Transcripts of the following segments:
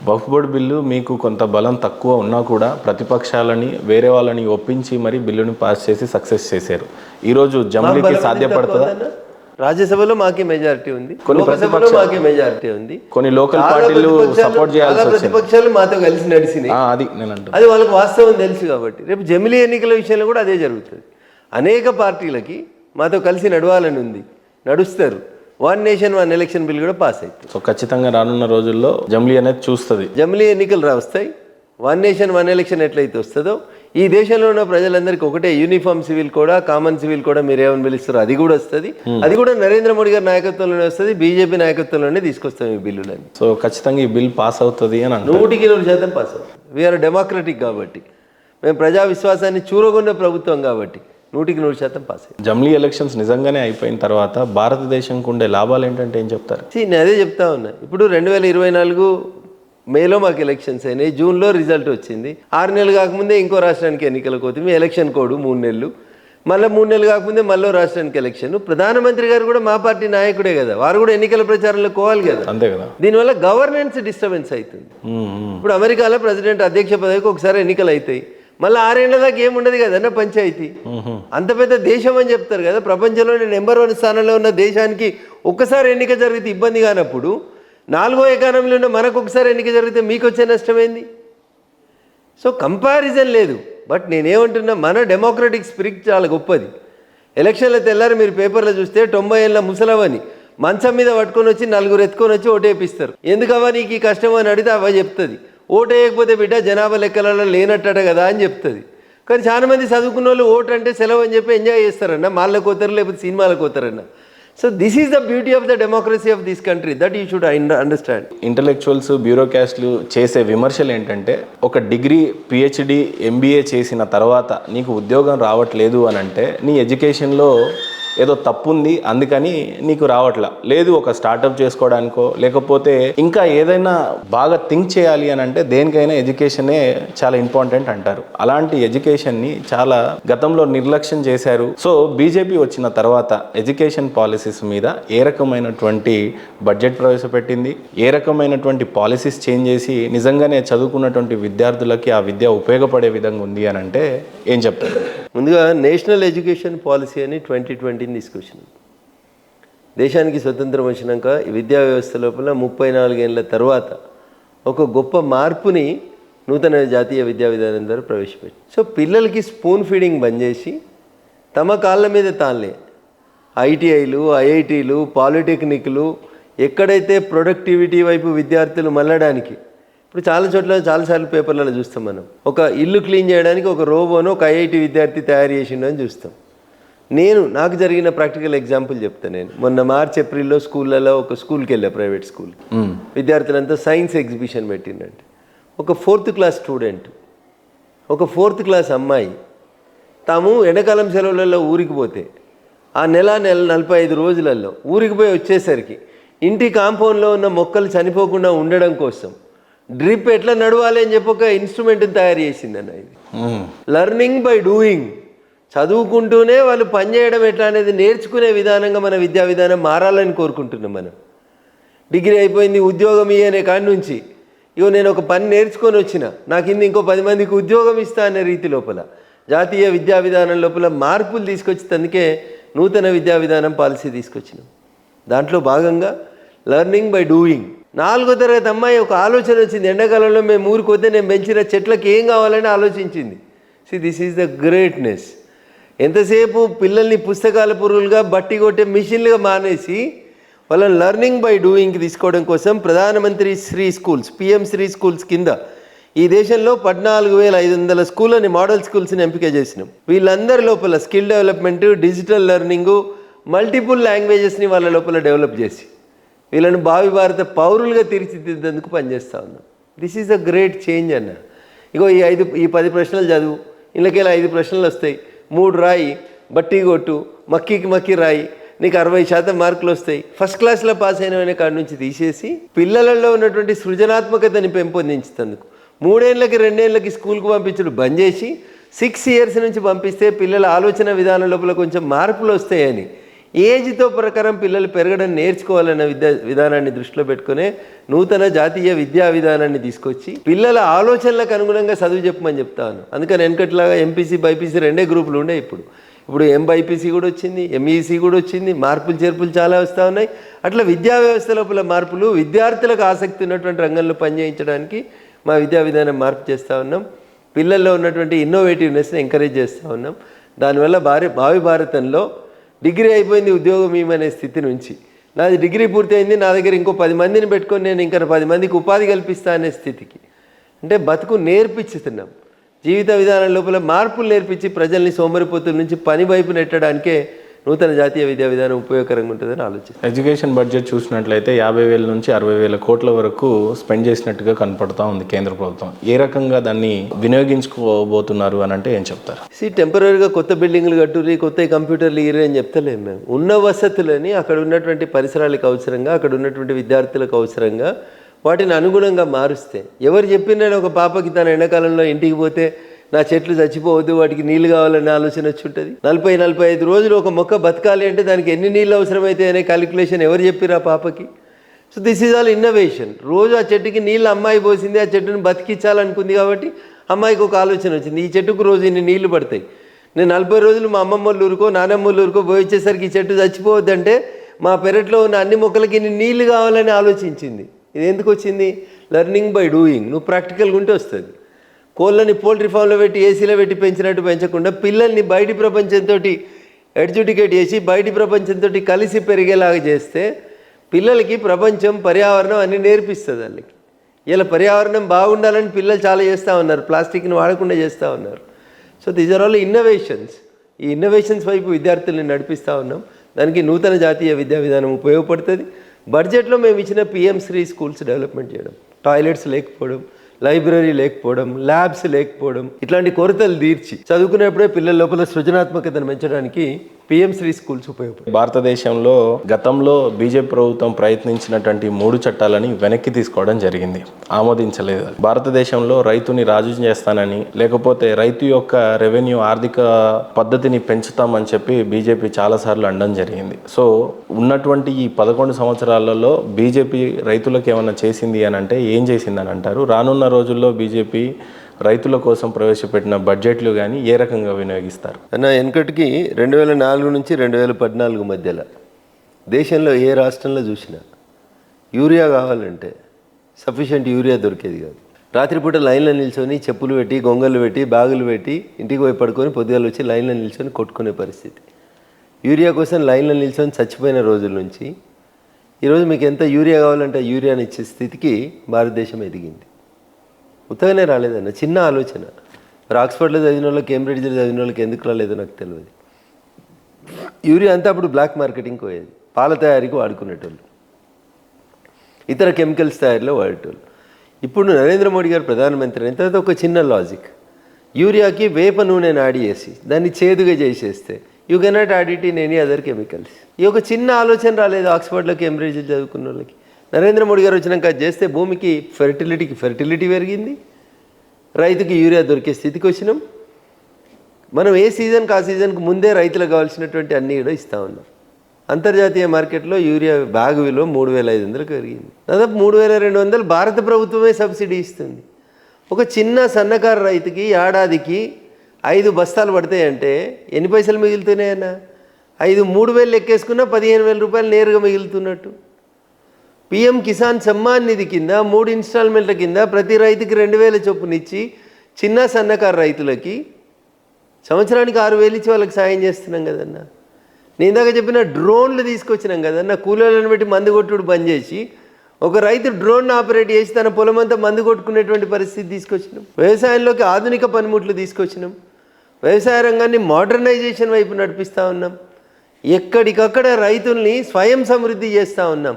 వక్ఫ్ board bill మీకు కొంత బలం తక్కువ ఉన్నా కూడా ప్రతిపక్షాలని వేరే వాళ్ళని ఒప్పించి మరి బిల్లుని పాస్ చేసి సక్సెస్ చేశారు. ఈరోజు జమ్లీకి సాధ్యపడుతుందా? రాజ్యసభలో మాకే మెజారిటీ ఉంది, లోకసభలో మాకే మెజారిటీ ఉంది. కొన్ని లోకల్ పార్టీలు సపోర్ట్ చేయాల్సి వచ్చింది. ప్రతిపక్షాలు మాతో కలిసి నడిచినాయి, అది వాళ్ళకి వాస్తవం తెలుసు. కాబట్టి రేపు జమిలీ ఎన్నికల విషయంలో కూడా అదే జరుగుతుంది. అనేక పార్టీలకి మాతో కలిసి నడవాలని ఉంది, నడుస్తారు. One nation one election bill కూడా పాస్ అవుతుంది. సో ఖచ్చితంగా రానున్న రోజుల్లో జమిలీ అనేది చూస్తుంది. జమిలీ ఎన్నికలు వస్తాయి. వన్ నేషన్ వన్ ఎలక్షన్ ఎట్లయితే వస్తుందో ఈ దేశంలో ఉన్న ప్రజలందరికీ ఒకటే యూనిఫామ్ సివిల్ కూడా, కామన్ సివిల్ కూడా మీరు ఏమని పిలుస్తారో అది కూడా వస్తుంది. అది కూడా నరేంద్ర మోడీ గారి నాయకత్వంలోనే వస్తుంది, బీజేపీ నాయకత్వంలోనే తీసుకొస్తాం ఈ బిల్లులని. సో ఖచ్చితంగా ఈ బిల్ పాస్ అవుతుంది అని 100% పాస్ అవుతుంది. వీఆర్ డెమోక్రటిక్ కాబట్టి, మేము ప్రజా విశ్వాసాన్ని చూరగొన్న ప్రభుత్వం కాబట్టి 100% పాస్ అయ్యింది. జమిలీ ఎలక్షన్స్ నిజంగానే అయిపోయిన తర్వాత భారతదేశంకు ఉండే లాభాలు ఏంటంటే ఏం చెప్తారు? నేను అదే చెప్తా ఉన్నా. ఇప్పుడు 2024 మేలో మాకు ఎలక్షన్స్ అయినాయి, జూన్లో రిజల్ట్ వచ్చింది. 6 నెలలు కాకముందే ఇంకో రాష్ట్రానికి ఎన్నికలకు పోతుంది, ఎలక్షన్ కోడ్ 3 నెలలు, మళ్ళీ 3 నెలలు కాకముందే మళ్ళీ రాష్ట్రానికి ఎలక్షన్. ప్రధానమంత్రి గారు కూడా మా పార్టీ నాయకుడే కదా, వారు కూడా ఎన్నికల ప్రచారంలో పోవాలి కదా. అంతే కదా. దీనివల్ల గవర్నెన్స్ డిస్టర్బెన్స్ అవుతుంది. ఇప్పుడు అమెరికాలో ప్రెసిడెంట్ అధ్యక్ష పదవికి ఒకసారి ఎన్నికలు అవుతాయి, మళ్ళీ 6 ఏళ్ల దాకా ఏముండదు కదన్న పంచాయతీ. అంత పెద్ద దేశం అని చెప్తారు కదా, ప్రపంచంలోనే నెంబర్ 1 స్థానంలో ఉన్న దేశానికి ఒక్కసారి ఎన్నిక జరిగితే ఇబ్బంది కానప్పుడు 4వ ఎకానమీలో ఉన్న మనకు ఒకసారి ఎన్నిక జరిగితే మీకు వచ్చే నష్టమైంది. సో కంపారిజన్ లేదు. బట్ నేనేమంటున్నా, మన డెమోక్రటిక్ స్పిరిట్ చాలా గొప్పది. ఎలక్షన్ల తెల్లారి మీరు పేపర్లో చూస్తే 90 ఏళ్ళ ముసలవని మంచం మీద పట్టుకొని వచ్చి 4 ఎత్తుకొని వచ్చి ఓటేపిస్తారు. ఎందుకవ్వా నీకు ఈ కష్టం అని అడిగితే అవ్వ చెప్తుంది, ఓటు వేయకపోతే బిడ్డ జనాభా లెక్కలలో లేనట్టట కదా అని చెప్తుంది. కానీ చాలా మంది చదువుకున్న వాళ్ళు ఓటు అంటే సెలవు అని చెప్పి ఎంజాయ్ చేస్తారన్న, మాళ్ళకు పోతారు లేకపోతే సినిమాలకు పోతారన్న. So this is the beauty of the democracy of this country, that you should understand. Intellectuals, బ్యూరోక్రాట్స్లు చేసే విమర్శలు ఏంటంటే, ఒక డిగ్రీ, పిహెచ్డి, ఎంబీఏ చేసిన తర్వాత నీకు ఉద్యోగం రావట్లేదు అని అంటే నీ ఎడ్యుకేషన్లో ఏదో తప్పు ఉంది, అందుకని నీకు రావట్లా. లేదు, ఒక స్టార్టప్ చేసుకోవడానికో లేకపోతే ఇంకా ఏదైనా బాగా థింక్ చేయాలి అని అంటే దేనికైనా ఎడ్యుకేషనే చాలా ఇంపార్టెంట్ అంటారు. అలాంటి ఎడ్యుకేషన్ని చాలా గతంలో నిర్లక్ష్యం చేశారు. సో బీజేపీ వచ్చిన తర్వాత ఎడ్యుకేషన్ పాలసీస్ మీద ఏ రకమైనటువంటి బడ్జెట్ ప్రవేశపెట్టింది, ఏ రకమైనటువంటి పాలసీస్ చేంజ్ చేసి నిజంగానే చదువుకున్నటువంటి విద్యార్థులకి ఆ విద్య ఉపయోగపడే విధంగా ఉంది అని అంటే ఏం చెప్తారు? ముందుగా నేషనల్ ఎడ్యుకేషన్ పాలసీ అని 2020 తీసుకొచ్చినాం. దేశానికి స్వతంత్రం వచ్చినాక విద్యా వ్యవస్థ లోపల 34 ఏళ్ళ తర్వాత ఒక గొప్ప మార్పుని నూతన జాతీయ విద్యా విధానం ద్వారా ప్రవేశపెట్టి, సో పిల్లలకి స్పూన్ ఫీడింగ్ బంద్ చేసి తమ కాళ్ళ మీద తాళ్ళే ఐటీఐలు, ఐఐటీలు, పాలిటెక్నిక్లు, ఎక్కడైతే ప్రొడక్టివిటీ వైపు విద్యార్థులు మళ్ళడానికి, ఇప్పుడు చాలా చోట్ల చాలాసార్లు పేపర్లలో చూస్తాం మనం, ఒక ఇల్లు క్లీన్ చేయడానికి ఒక రోబోను ఒక ఐఐటి విద్యార్థి తయారు చేసిండు అని చూస్తాం. నాకు జరిగిన ప్రాక్టికల్ ఎగ్జాంపుల్ చెప్తాను. నేను మొన్న మార్చ్, ఏప్రిల్లో స్కూళ్ళలో ఒక స్కూల్కి వెళ్ళా, ప్రైవేట్ స్కూల్. విద్యార్థులంతా సైన్స్ ఎగ్జిబిషన్ పెట్టిందంటే ఒక 4th క్లాస్ స్టూడెంట్, ఒక 4th క్లాస్ అమ్మాయి తాము ఎండాకాలం సెలవులలో ఊరికి పోతే ఆ నెల 45 రోజులలో ఊరికి పోయి వచ్చేసరికి ఇంటి కాంపౌండ్లో ఉన్న మొక్కలు చనిపోకుండా ఉండడం కోసం డ్రిప్ ఎట్లా నడవాలి అని చెప్పి ఒక ఇన్స్ట్రుమెంట్ని తయారు చేసిందన్న. ఇది లెర్నింగ్ బై డూయింగ్, చదువుకుంటూనే వాళ్ళు పనిచేయడం ఎట్లా అనేది నేర్చుకునే విధానంగా మన విద్యా విధానం మారాలని కోరుకుంటున్నాం. మనం డిగ్రీ అయిపోయింది, ఉద్యోగం ఇయ్యనే కాడి నుంచి ఇగో నేను ఒక పని నేర్చుకొని వచ్చిన, నాకు ఇంకో 10 మందికి ఉద్యోగం ఇస్తా అనే రీతి లోపల జాతీయ విద్యా విధానం లోపల మార్పులు తీసుకొచ్చేందుకే నూతన విద్యా విధానం పాలసీ తీసుకొచ్చినాం. దాంట్లో భాగంగా లెర్నింగ్ బై డూయింగ్. 4వ తరగతి అమ్మాయి ఒక ఆలోచన వచ్చింది, ఎండాకాలంలో మేము ఊరికి వద్దే నేను పెంచిన చెట్లకి ఏం కావాలని ఆలోచించింది. This is the greatness. ఎంతసేపు పిల్లల్ని పుస్తకాల పురుగులుగా బట్టి కొట్టే మిషన్లుగా మానేసి వాళ్ళని లెర్నింగ్ బై డూయింగ్కి తీసుకోవడం కోసం ప్రధానమంత్రి Shri schools, PM Shri schools కింద ఈ దేశంలో 14,500 స్కూళ్ళని, మోడల్ స్కూల్స్ని ఎంపిక చేసినాం. వీళ్ళందరి లోపల skill development, digital learning, multiple లాంగ్వేజెస్ని వాళ్ళ లోపల డెవలప్ చేసి వీళ్ళని భావి భారత పౌరులుగా తీర్చిదిద్దేందుకు పనిచేస్తూ ఉన్నాం. This is a great change అన్న. ఇగో ఈ 10 ప్రశ్నలు చదువు, ఇళ్ళకెళ్ళి 5 ప్రశ్నలు వస్తాయి, 3 రాయి, బట్టి కొట్టు, మక్కి రాయి, నీకు 60% మార్కులు వస్తాయి. ఫస్ట్ క్లాస్లో పాస్ అయిన కాడి నుంచి తీసేసి పిల్లలలో ఉన్నటువంటి సృజనాత్మకతని పెంపొందించేందుకు 3 ఏళ్ళకి 2 ఏళ్ళకి స్కూల్కి పంపించడం బంద్ చేసి 6 ఇయర్స్ నుంచి పంపిస్తే పిల్లల ఆలోచన విధానం లోపల కొంచెం మార్పులు వస్తాయని ఏజ్తో ప్రకారం పిల్లలు పెరగడం నేర్చుకోవాలన్న విధానాన్ని దృష్టిలో పెట్టుకునే నూతన జాతీయ విద్యా విధానాన్ని తీసుకొచ్చి పిల్లల ఆలోచనలకు అనుగుణంగా చదువు చెప్పమని చెప్తాను. అందుకని వెనకట్లాగా ఎంపీసీ బైపీసీ 2 గ్రూపులు ఉండే ఇప్పుడు ఎంబైపీసీ కూడా వచ్చింది, ఎంఈసీ కూడా వచ్చింది, మార్పులు చేర్పులు చాలా వస్తూ ఉన్నాయి. అట్లా విద్యా వ్యవస్థ లోపల మార్పులు, విద్యార్థులకు ఆసక్తి ఉన్నటువంటి రంగంలో పనిచేయించడానికి మా విద్యా విధానం మార్పు చేస్తూ ఉన్నాం. పిల్లల్లో ఉన్నటువంటి ఇన్నోవేటివ్నెస్ని ఎంకరేజ్ చేస్తూ ఉన్నాం. దానివల్ల భావి భారతంలో డిగ్రీ అయిపోయింది ఉద్యోగం ఏమనే స్థితి నుంచి నాది డిగ్రీ పూర్తయింది, నా దగ్గర ఇంకో 10 మందిని పెట్టుకొని నేను ఇంకా 10 మందికి ఉపాధి కల్పిస్తా అనే స్థితికి, అంటే బతుకు నేర్పించుతున్నాం. జీవిత విధానం లోపల మార్పులు నేర్పించి ప్రజల్ని సోమరిపోతుల నుంచి పని వైపు నెట్టడానికే నూతన జాతీయ విద్యా విధానం ఉపయోగకరంగా ఉంటుందని ఆలోచిస్తాను. ఎడ్యుకేషన్ బడ్జెట్ చూసినట్లయితే 50,000 నుంచి 60,000 కోట్ల వరకు స్పెండ్ చేసినట్టుగా కనపడతా ఉంది కేంద్ర ప్రభుత్వం. ఏ రకంగా దాన్ని వినియోగించుకోబోతున్నారు అని అంటే ఏం చెప్తారు? టెంపరీగా కొత్త బిల్డింగ్లు కట్టుర్రి, కొత్త కంప్యూటర్లు ఇయ్యి అని చెప్తలేము మేము. ఉన్న వసతులని అక్కడ ఉన్నటువంటి పరిసరాలకు అవసరంగా, అక్కడ ఉన్నటువంటి విద్యార్థులకు అవసరంగా వాటిని అనుగుణంగా మారుస్తే, ఎవరు చెప్పినా ఒక పాపకి తన ఎండాకాలంలో ఇంటికి పోతే నా చెట్లు చచ్చిపోవద్దు, వాటికి నీళ్ళు కావాలనే ఆలోచన వచ్చి ఉంటుంది. 40-45 రోజులు ఒక మొక్క బతకాలి అంటే దానికి ఎన్ని నీళ్ళు అవసరమైతే అనే క్యాలిక్యులేషన్ ఎవరు చెప్పిరా పాపకి? So this is all innovation. రోజు ఆ చెట్టుకి నీళ్ళు అమ్మాయి పోసింది, ఆ చెట్టుని బతికించాలనుకుంది కాబట్టి అమ్మాయికి ఒక ఆలోచన వచ్చింది, ఈ చెట్టుకు రోజు ఇన్ని నీళ్లు పడతాయి, నేను 40 రోజులు మా అమ్మమ్మ వాళ్ళ ఊరుకో నానమ్మ వాళ్ళ ఊరుకో పోయి వచ్చేసరికి ఈ చెట్టు చచ్చిపోవద్దంటే మా పెరట్లో ఉన్న అన్ని మొక్కలకి ఇన్ని నీళ్లు కావాలని ఆలోచించింది. ఇది ఎందుకు వచ్చింది? Learning by doing. నువ్వు ప్రాక్టికల్గా ఉంటే వస్తుంది. కోళ్ళని పోల్ట్రీ ఫామ్లో పెట్టి ఏసీలో పెట్టి పెంచినట్టు పెంచకుండా పిల్లల్ని బయటి ప్రపంచంతో ఎడ్యుకేట్ చేసి బయటి ప్రపంచంతో కలిసి పెరిగేలాగా చేస్తే పిల్లలకి ప్రపంచం, పర్యావరణం అన్నీ నేర్పిస్తుంది వాళ్ళకి. ఇలా పర్యావరణం బాగుండాలని పిల్లలు చాలా చేస్తూ ఉన్నారు, ప్లాస్టిక్ని వాడకుండా చేస్తూ ఉన్నారు. So these are all innovations. ఈ ఇన్నోవేషన్స్ వైపు విద్యార్థుల్ని నడిపిస్తూ ఉన్నాం. దానికి నూతన జాతీయ విద్యా విధానం ఉపయోగపడుతుంది. బడ్జెట్లో మేము ఇచ్చిన PM శ్రీ స్కూల్స్ డెవలప్మెంట్ చేయడం, టాయిలెట్స్ లేకపోవడం, లైబ్రరీ లేకపోవడం, ల్యాబ్స్ లేకపోవడం, ఇట్లాంటి కొరతలు తీర్చి చదువుకునేప్పుడే పిల్లల లోపల సృజనాత్మకతను పెంచడానికి PM శ్రీ స్కూల్స్ ఉపయోగపడతాయి. భారతదేశంలో గతంలో బీజేపీ ప్రభుత్వం ప్రయత్నించినటువంటి 3 చట్టాలని వెనక్కి తీసుకోవడం జరిగింది, ఆమోదించలేదు. భారతదేశంలో రైతుని రాజు చేస్తానని, లేకపోతే రైతు యొక్క రెవెన్యూ ఆర్థిక పద్ధతిని పెంచుతామని చెప్పి బీజేపీ చాలాసార్లు అనడం జరిగింది. సో ఉన్నటువంటి ఈ 11 సంవత్సరాలలో బీజేపీ రైతులకు ఏమైనా చేసింది అని అంటే ఏం చేసింది అని అంటారు? రానున్న రోజుల్లో బీజేపీ రైతుల కోసం ప్రవేశపెట్టిన బడ్జెట్లు కానీ ఏ రకంగా వినియోగిస్తారు? అన్న, వెనకటికి 2004 నుంచి 2014 మధ్యలో దేశంలో ఏ రాష్ట్రంలో చూసినా యూరియా కావాలంటే సఫిషియెంట్ యూరియా దొరికేది కాదు. రాత్రిపూట లైన్లో నిల్చొని చెప్పులు పెట్టి, గొంగలు పెట్టి, బ్యాగులు పెట్టి ఇంటికి పోయి పడుకొని పొద్దుగాలు వచ్చి లైన్లో నిల్చొని కొట్టుకునే పరిస్థితి. యూరియా కోసం లైన్లో నిల్చొని చచ్చిపోయిన రోజుల నుంచి ఈరోజు మీకు ఎంత యూరియా కావాలంటే యూరియాని ఇచ్చే స్థితికి భారతదేశం ఎదిగింది. ఉత్తగానే రాలేదన్న, చిన్న ఆలోచన. మరి ఆక్స్ఫర్డ్లో చదివిన వాళ్ళకి, కేంబ్రిడ్జ్లో చదివిన వాళ్ళకి ఎందుకు రాలేదో నాకు తెలియదు. యూరియా అంతా అప్పుడు బ్లాక్ మార్కెటింగ్కి పోయేది, పాల తయారీకి వాడుకునేటోళ్ళు, ఇతర కెమికల్స్ తయారీలో వాడేటోళ్ళు. ఇప్పుడు నరేంద్ర మోడీ గారు ప్రధానమంత్రి అయిన తర్వాత ఒక చిన్న లాజిక్, యూరియాకి వేప నూనెని యాడ్ చేసి దాన్ని చేదుగా చేసేస్తే you cannot add it in any other chemicals. ఈ ఒక చిన్న ఆలోచన రాలేదు ఆక్స్ఫర్డ్లో, కేంబ్రిడ్జ్లో చదువుకున్న వాళ్ళకి. నరేంద్ర మోడీ గారు వచ్చినాక అది చేస్తే భూమికి ఫెర్టిలిటీ పెరిగింది, రైతుకి యూరియా దొరికే స్థితికి వచ్చినాం. మనం ఏ సీజన్కి ఆ సీజన్కి ముందే రైతులకు కావాల్సినటువంటి అన్నీ కూడా ఇస్తూ ఉన్నాం. అంతర్జాతీయ మార్కెట్లో యూరియా బ్యాగ్ విలువ 3,500 పెరిగింది. దాదాపు 3,200 భారత ప్రభుత్వమే సబ్సిడీ ఇస్తుంది. ఒక చిన్న సన్నకారు రైతుకి ఏడాదికి 5 బస్తాలు పడతాయంటే ఎన్ని పైసలు మిగులుతున్నాయన్నా? 3,000 లెక్కేసుకున్నా 15,000 రూపాయలు నేరుగా మిగులుతున్నట్టు. PM కిసాన్ సమ్మాన్ నిధి కింద 3 ఇన్స్టాల్మెంట్ల కింద ప్రతి రైతుకి 2,000 చొప్పునిచ్చి చిన్న సన్నకారు రైతులకి సంవత్సరానికి 6,000 ఇచ్చి వాళ్ళకి సాయం చేస్తున్నాం కదన్నా. నేను ఇందాక చెప్పిన డ్రోన్లు తీసుకొచ్చినాం కదన్నా, కూలీలను పెట్టి మందు కొట్టుడు బంద్ చేసి ఒక రైతు డ్రోన్ ఆపరేట్ చేసి తన పొలం అంతా మందు కొట్టుకునేటువంటి పరిస్థితి తీసుకొచ్చినాం. వ్యవసాయంలోకి ఆధునిక పనిముట్లు తీసుకొచ్చినాం. వ్యవసాయ రంగాన్ని మోడర్నైజేషన్ వైపు నడిపిస్తూ ఉన్నాం. ఎక్కడికక్కడ రైతుల్ని స్వయం సమృద్ధి చేస్తూ ఉన్నాం.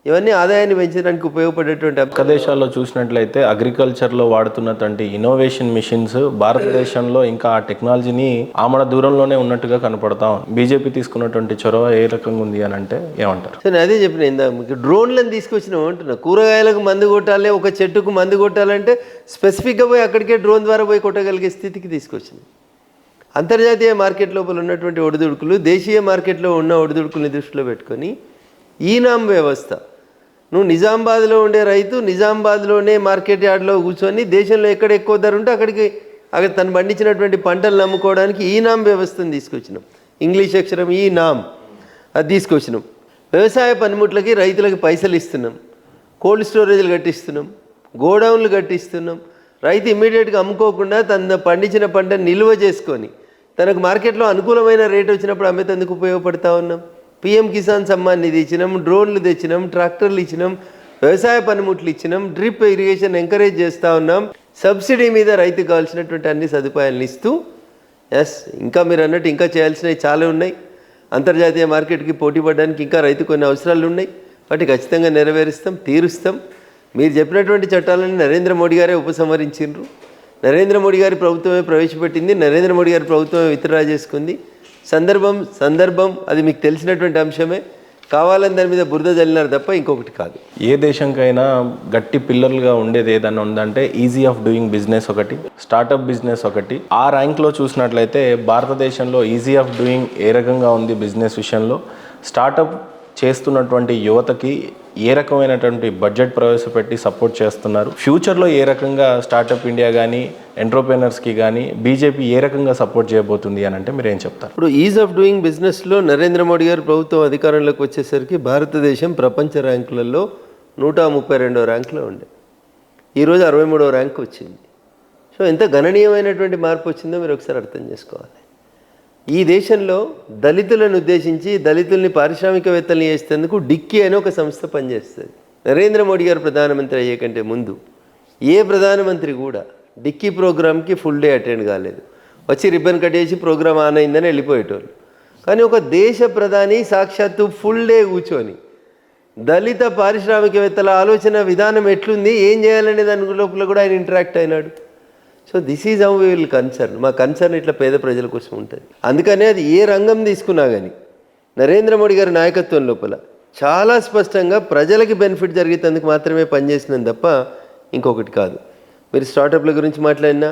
ఇవన్నీ ఆదాయాన్ని పెంచడానికి ఉపయోగపడేటువంటి దేశాల్లో చూసినట్లయితే అగ్రికల్చర్లో వాడుతున్నటువంటి ఇన్నోవేషన్ మిషన్స్ భారతదేశంలో ఇంకా ఆ టెక్నాలజీని ఆమడ దూరంలోనే ఉన్నట్టుగా కనపడతాం. బీజేపీ తీసుకున్నటువంటి చొరవ ఏ రకంగా ఉంది అని అంటే ఏమంటారు? సో నేను అదే చెప్పిన, ఇందా మీకు డ్రోన్లను తీసుకొచ్చినాం అంటున్నా. కూరగాయలకు మందు కొట్టాలి, ఒక చెట్టుకు మందు కొట్టాలంటే స్పెసిఫిక్గా పోయి అక్కడికే డ్రోన్ ద్వారా పోయి కొట్టగలిగే స్థితికి తీసుకొచ్చినాం. అంతర్జాతీయ మార్కెట్ లోపల ఉన్నటువంటి ఒడిదుడుకులు దేశీయ మార్కెట్లో ఉన్న ఒడిదుడుకుల్ని దృష్టిలో పెట్టుకొని ఈనాం వ్యవస్థ, నువ్వు నిజామాబాద్లో ఉండే రైతు నిజామాబాద్లోనే మార్కెట్ యార్డ్లో కూర్చొని దేశంలో ఎక్కడ ఎక్కువ ధర ఉంటే అక్కడ తను పండించినటువంటి పంటలు నమ్ముకోవడానికి ఈనాం వ్యవస్థను తీసుకొచ్చినాం. ఇంగ్లీష్ అక్షరం ఈ నామ్ అది తీసుకొచ్చినాం. వ్యవసాయ పనిముట్లకి రైతులకి పైసలు ఇస్తున్నాం, కోల్డ్ స్టోరేజ్లు కట్టిస్తున్నాం, గోడౌన్లు కట్టిస్తున్నాం. రైతు ఇమ్మీడియట్గా అమ్ముకోకుండా తన పండించిన పంటను నిల్వ చేసుకొని తనకు మార్కెట్లో అనుకూలమైన రేట్ వచ్చినప్పుడు అమ్మేందుకు ఉపయోగపడతా ఉన్నాం. పిఎం కిసాన్ సమ్మాన్ నిధి ఇచ్చినాం, డ్రోన్లు తెచ్చినాం, ట్రాక్టర్లు ఇచ్చినాం, వ్యవసాయ పనిముట్లు ఇచ్చినాం, డ్రిప్ ఇరిగేషన్ ఎంకరేజ్ చేస్తూ ఉన్నాం. సబ్సిడీ మీద రైతుకు కావాల్సినటువంటి అన్ని సదుపాయాలను ఇస్తూ ఇంకా మీరు అన్నట్టు ఇంకా చేయాల్సినవి చాలా ఉన్నాయి. అంతర్జాతీయ మార్కెట్కి పోటీ పడడానికి ఇంకా రైతు కొన్ని అవసరాలు ఉన్నాయి. వాటి ఖచ్చితంగా నెరవేరుస్తాం, తీరుస్తాం. మీరు చెప్పినటువంటి చట్టాలను నరేంద్ర మోడీ గారే ఉపసంహరించిండ్రు. నరేంద్ర మోడీ గారి ప్రభుత్వమే ప్రవేశపెట్టింది, నరేంద్ర మోడీ గారి ప్రభుత్వమే విత్డ్రా చేసుకుంది. సందర్భం అది మీకు తెలిసినటువంటి అంశమే. కావాలని దాని మీద బురద జల్లినారు తప్ప ఇంకొకటి కాదు. ఏ దేశంకైనా గట్టి పిల్లర్లుగా ఉండేది ఏదన్నా ఉందంటే ఈజీ ఆఫ్ డూయింగ్ బిజినెస్ ఒకటి, స్టార్టప్ బిజినెస్ ఒకటి. ఆ ర్యాంక్లో చూసినట్లయితే భారతదేశంలో ఈజీ ఆఫ్ డూయింగ్ ఏ రకంగా ఉంది బిజినెస్ విషయంలో, స్టార్టప్ చేస్తున్నటువంటి యువతకి ఏ రకమైనటువంటి బడ్జెట్ ప్రవేశపెట్టి సపోర్ట్ చేస్తున్నారు, ఫ్యూచర్లో ఏ రకంగా స్టార్టప్ ఇండియా కానీ ఎంటర్ప్రెనర్స్కి కానీ బీజేపీ ఏ రకంగా సపోర్ట్ చేయబోతుంది అని అంటే మీరు ఏం చెప్తారు? ఇప్పుడు ఈజ్ ఆఫ్ డూయింగ్ బిజినెస్లో నరేంద్ర మోడీ గారు ప్రభుత్వం అధికారంలోకి వచ్చేసరికి భారతదేశం ప్రపంచ ర్యాంకులలో 132వ ర్యాంకులో ఉండే, ఈరోజు 63వ ర్యాంక్ వచ్చింది. సో ఎంత గణనీయమైనటువంటి మార్పు వచ్చిందో మీరు ఒకసారి అర్థం చేసుకోవాలి. ఈ దేశంలో దళితులను ఉద్దేశించి దళితుల్ని పారిశ్రామికవేత్తల్ని చేసేందుకు డిక్కీ అని ఒక సంస్థ పనిచేస్తుంది. నరేంద్ర మోడీ గారు ప్రధానమంత్రి అయ్యే కంటే ముందు ఏ ప్రధానమంత్రి కూడా డిక్కీ ప్రోగ్రామ్కి ఫుల్ డే అటెండ్ కాలేదు. వచ్చి రిబ్బన్ కట్టేసి ప్రోగ్రామ్ ఆన్ అయిందని వెళ్ళిపోయేటోళ్ళు. కానీ ఒక దేశ ప్రధాని సాక్షాత్తు ఫుల్ డే కూర్చొని దళిత పారిశ్రామికవేత్తల ఆలోచన విధానం ఎట్లుంది, ఏం చేయాలనే దాని లోపల కూడా ఆయన ఇంటరాక్ట్ అయినాడు. So this is how we will concern. మా కన్సర్న్ ఇట్లా పేద ప్రజల కోసం ఉంటుంది. అందుకనే అది ఏ రంగం తీసుకున్నా కానీ నరేంద్ర మోడీ గారి నాయకత్వం లోపల చాలా స్పష్టంగా ప్రజలకి బెనిఫిట్ జరిగేందుకు మాత్రమే పనిచేసినాం తప్ప ఇంకొకటి కాదు. మీరు స్టార్టప్ల గురించి మాట్లాడినా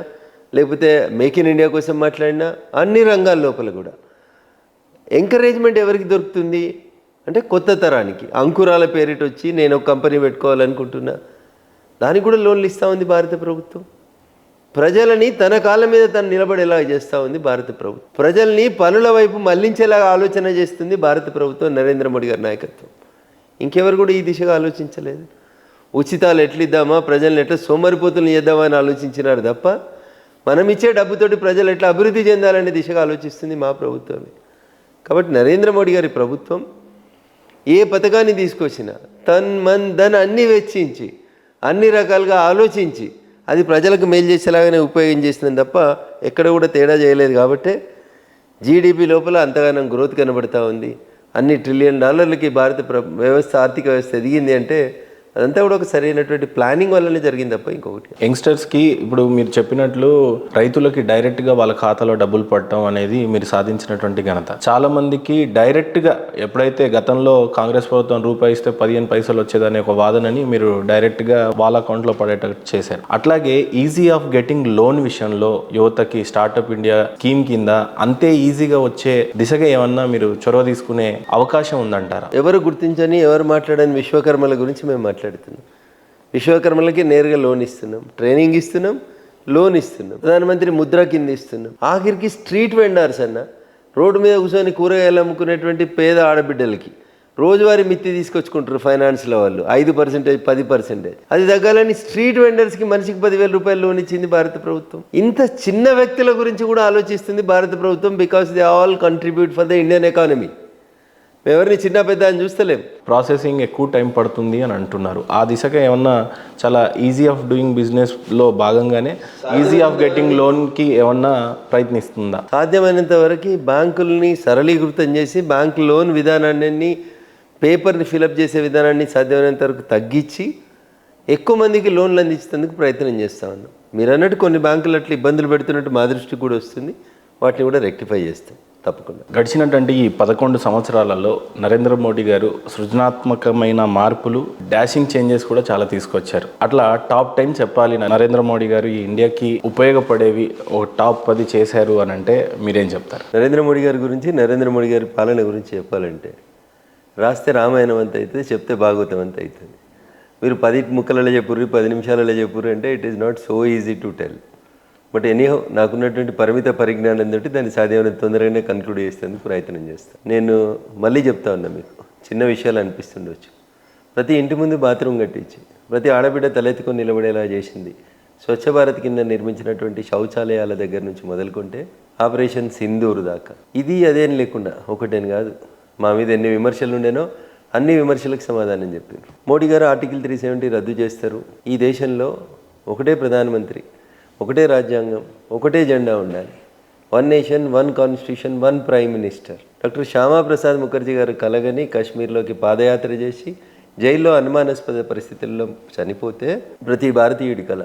లేకపోతే మేక్ ఇన్ ఇండియా కోసం మాట్లాడినా అన్ని రంగాల లోపల కూడా ఎంకరేజ్మెంట్ ఎవరికి దొరుకుతుంది అంటే కొత్త తరానికి అంకురాల పేరిట వచ్చి నేను ఒక కంపెనీ పెట్టుకోవాలనుకుంటున్నా, దానికి కూడా లోన్లు ఇస్తూ ఉంది భారత ప్రభుత్వం. ప్రజలని తన కాళ్ళ మీద తను నిలబడేలా చేస్తూ ఉంది భారత ప్రభుత్వం. ప్రజల్ని పనుల వైపు మళ్లించేలాగా ఆలోచన చేస్తుంది భారత ప్రభుత్వం, నరేంద్ర మోడీ గారి నాయకత్వం. ఇంకెవరు కూడా ఈ దిశగా ఆలోచించలేదు. ఉచితాలు ఎట్లిద్దామా, ప్రజల్ని ఎట్లా సోమరిపోతులు చేద్దామా అని ఆలోచించినారు తప్ప మనం ఇచ్చే డబ్బుతోటి ప్రజలు ఎట్లా అభివృద్ధి చెందాలనే దిశగా ఆలోచిస్తుంది మా ప్రభుత్వమే. కాబట్టి నరేంద్ర మోడీ గారి ప్రభుత్వం ఏ పథకాన్ని తీసుకొచ్చినా తన్ మన్ ధన్ అన్నీ వెచ్చించి అన్ని రకాలుగా ఆలోచించి అది ప్రజలకు మేలు చేసేలాగానే ఉపయోగం చేసిందని తప్ప ఎక్కడ కూడా తేడా చేయలేదు. కాబట్టి జీడిపి లోపల అంతగానం గ్రోత్ కనబడుతూ ఉంది. అన్ని $1 ట్రిలియన్ భారత వ్యవస్థ ఆర్థిక వ్యవస్థ ఎదిగింది అంటే అదంతా కూడా ఒక సరైనటువంటి ప్లానింగ్ వల్లనే జరిగింది తప్ప ఇంకొకటి. యంగ్స్టర్స్కి ఇప్పుడు మీరు చెప్పినట్లు రైతులకి డైరెక్ట్గా వాళ్ళ ఖాతాలో డబ్బులు పడటం అనేది మీరు సాధించినటువంటి ఘనత. చాలా మందికి డైరెక్ట్గా ఎప్పుడైతే గతంలో కాంగ్రెస్ ప్రభుత్వం రూపాయి ఇస్తే 15 పైసలు వచ్చేదనే ఒక వాదనని మీరు డైరెక్ట్గా వాళ్ళ అకౌంట్లో పడేటట్టు చేశారు. అట్లాగే ఈజీ ఆఫ్ గెటింగ్ లోన్ విషయంలో యువతకి స్టార్టప్ ఇండియా స్కీమ్ కింద అంతే ఈజీగా వచ్చే దిశగా ఏమన్నా మీరు చొరవ తీసుకునే అవకాశం ఉందంటారా? ఎవరు గుర్తించని ఎవరు మాట్లాడని విశ్వకర్మల గురించి మేము మాట్లాడుతున్నాం. విశ్వకర్మలకి నేరుగా లోన్ ఇస్తున్నాం, ట్రైనింగ్ ఇస్తున్నాం, లోన్ ఇస్తున్నాం, ప్రధానమంత్రి ముద్ర కింద ఇస్తున్నాం. ఆఖరికి స్ట్రీట్ వెండర్స్ అన్న రోడ్డు మీద కూర్చొని కూరగాయలు అమ్ముకునేటువంటి పేద ఆడబిడ్డలకి రోజువారీ మిత్తి తీసుకొచ్చుకుంటారు ఫైనాన్స్లో వాళ్ళు 5%, 10%. అది తగ్గాలని స్ట్రీట్ వెండర్స్కి మనిషికి 10,000 రూపాయలు లోన్ ఇచ్చింది భారత ప్రభుత్వం. ఇంత చిన్న వ్యక్తుల గురించి కూడా ఆలోచిస్తుంది భారత ప్రభుత్వం. Because they all contribute for the Indian economy. ఎవరిని చిన్న పెద్ద అని చూస్తలేం. ప్రాసెసింగ్ ఎక్కువ టైం పడుతుంది అని అంటున్నారు. ఆ దిశగా ఏమన్నా చాలా ఈజీ ఆఫ్ డూయింగ్ బిజినెస్లో భాగంగానే ఈజీ ఆఫ్ గెటింగ్ లోన్కి ఏమన్నా ప్రయత్నిస్తుందా? సాధ్యమైనంత వరకు బ్యాంకుల్ని సరళీకృతం చేసి బ్యాంక్ లోన్ విధానాన్ని పేపర్ని ఫిలప్ చేసే విధానాన్ని సాధ్యమైనంత వరకు తగ్గించి ఎక్కువ మందికి లోన్లు అందించేందుకు ప్రయత్నం చేస్తూ ఉన్నాం. మీరు అన్నట్టు కొన్ని బ్యాంకులు అట్లా ఇబ్బందులు పెడుతున్నట్టు మా దృష్టికి కూడా వస్తుంది. వాటిని కూడా రెక్టిఫై చేస్తాం. తప్పకుండా. గడిచినటువంటి ఈ 11 సంవత్సరాలలో నరేంద్ర మోడీ గారు సృజనాత్మకమైన మార్పులు, డాషింగ్ చేంజెస్ కూడా చాలా తీసుకొచ్చారు. అట్లా టాప్ 10 చెప్పాలి నరేంద్ర మోడీ గారు ఈ ఇండియాకి ఉపయోగపడేవి ఒక టాప్ 10 చేశారు అని అంటే మీరేం చెప్తారు? నరేంద్ర మోడీ గారి గురించి, నరేంద్ర మోడీ గారి పాలన గురించి చెప్పాలంటే రాస్తే రామాయణం అంత అవుతుంది, చెప్తే భాగవతం అంత అవుతుంది. మీరు 10 ముక్కలలో చెప్పుర్రు, 10 నిమిషాలలో చెప్పుర్రు అంటే it is not so easy to tell. But anyhow నాకున్నటువంటి పరిమిత పరిజ్ఞానం తోటి దాన్ని సాధ్యమైనంత తొందరగానే కన్క్లూడ్ చేసేందుకు ప్రయత్నం చేస్తాను. నేను మళ్ళీ చెప్తా ఉన్నా, మీకు చిన్న విషయాలు అనిపిస్తుండొచ్చు. ప్రతి ఇంటి ముందు బాత్రూమ్ కట్టించి ప్రతి ఆడబిడ్డ తలెత్తుకొని నిలబడేలా చేసింది. స్వచ్ఛ భారత్ కింద నిర్మించినటువంటి శౌచాలయాల దగ్గర నుంచి మొదలుకుంటే ఆపరేషన్ సింధూర్ దాకా ఇది అదేం లేకుండా ఒకటేని కాదు, మా మీద ఎన్ని విమర్శలు ఉండేనో అన్ని విమర్శలకు సమాధానం చెప్పారు. మోడీ గారు ఆర్టికల్ 370 రద్దు చేస్తారు. ఈ దేశంలో ఒకటే ప్రధానమంత్రి, ఒకటే రాజ్యాంగం, ఒకటే జెండా ఉండాలి. 1 nation 1 constitution 1 prime minister. Doctor Shyamaprasad Mukherjee గారు కలగని కాశ్మీర్లోకి పాదయాత్ర చేసి జైల్లో అనుమానాస్పద పరిస్థితుల్లో చనిపోతే ప్రతి భారతీయుడి కళ,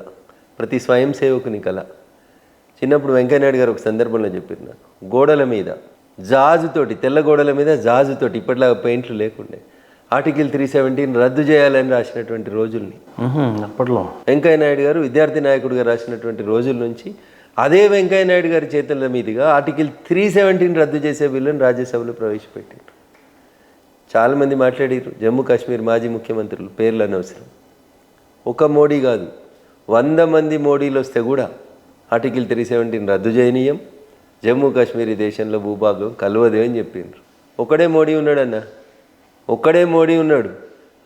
ప్రతి స్వయం సేవకుని కళ. చిన్నప్పుడు వెంకయ్యనాయుడు గారు ఒక సందర్భంలో చెప్పారు నాకు, గోడల మీద జాజుతోటి, తెల్ల గోడల మీద జాజుతోటి, ఇప్పటిలాగా పెయింట్లు లేకుండే, ఆర్టికల్ 370 రద్దు చేయాలని రాసినటువంటి రోజుల్ని అప్పట్లో వెంకయ్యనాయుడు గారు విద్యార్థి నాయకుడిగా రాసినటువంటి రోజుల నుంచి అదే వెంకయ్యనాయుడు గారి చేతుల మీదుగా ఆర్టికల్ 370 రద్దు చేసే బిల్లును రాజ్యసభలో ప్రవేశపెట్టారు. చాలామంది మాట్లాడారు, జమ్మూ కాశ్మీర్ మాజీ ముఖ్యమంత్రులు, పేర్లు అనవసరం. ఒక మోడీ కాదు, 100 మంది మోడీలు వస్తే కూడా ఆర్టికల్ 370 రద్దు చేయనీయం, జమ్మూ కాశ్మీర్ ఈ దేశంలో భూభాగం కలవదు అని చెప్పిండ్రు. ఒకడే మోడీ ఉన్నాడన్న, ఒక్కడే మోడీ ఉన్నాడు.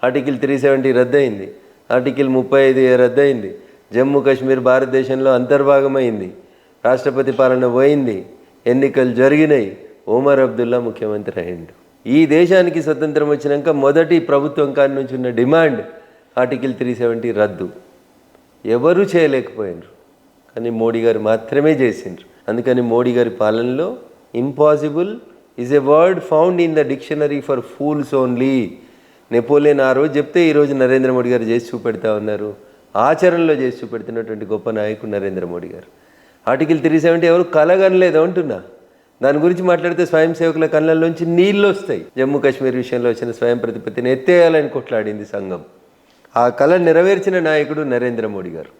ఆర్టికల్ 370 రద్దయింది, ఆర్టికల్ 35 రద్దయింది, జమ్మూ కాశ్మీర్ భారతదేశంలో అంతర్భాగమైంది, రాష్ట్రపతి పాలన పోయింది, ఎన్నికలు జరిగినాయి, ఒమర్ అబ్దుల్లా ముఖ్యమంత్రి అయ్యిండు. ఈ దేశానికి స్వతంత్రం వచ్చినాక మొదటి ప్రభుత్వం కాడి నుంచి ఉన్న డిమాండ్ ఆర్టికల్ 370 రద్దు. ఎవరూ చేయలేకపోయినారు, కానీ మోడీ గారు మాత్రమే చేసిండ్రు. అందుకని మోడీ గారి పాలనలో impossible is a word found in the dictionary for fools only. Napoleon ఆ రోజు చెప్తే ఈరోజు నరేంద్ర మోడీ గారు చేసి చూపెడతా ఉన్నారు, ఆచరణలో చేసి చూపెడుతున్నటువంటి గొప్ప నాయకుడు నరేంద్ర మోడీ గారు. ఆర్టికల్ 370 ఎవరు కలగనలేదు అంటున్నా. దాని గురించి మాట్లాడితే స్వయం సేవకుల కళ్ళల్లోంచి నీళ్ళు వస్తాయి. జమ్మూ కాశ్మీర్ విషయంలో వచ్చిన స్వయం ప్రతిపత్తిని ఎత్తేయాలని కొట్లాడింది సంఘం. ఆ కళ నెరవేర్చిన నాయకుడు నరేంద్ర మోడీ గారు.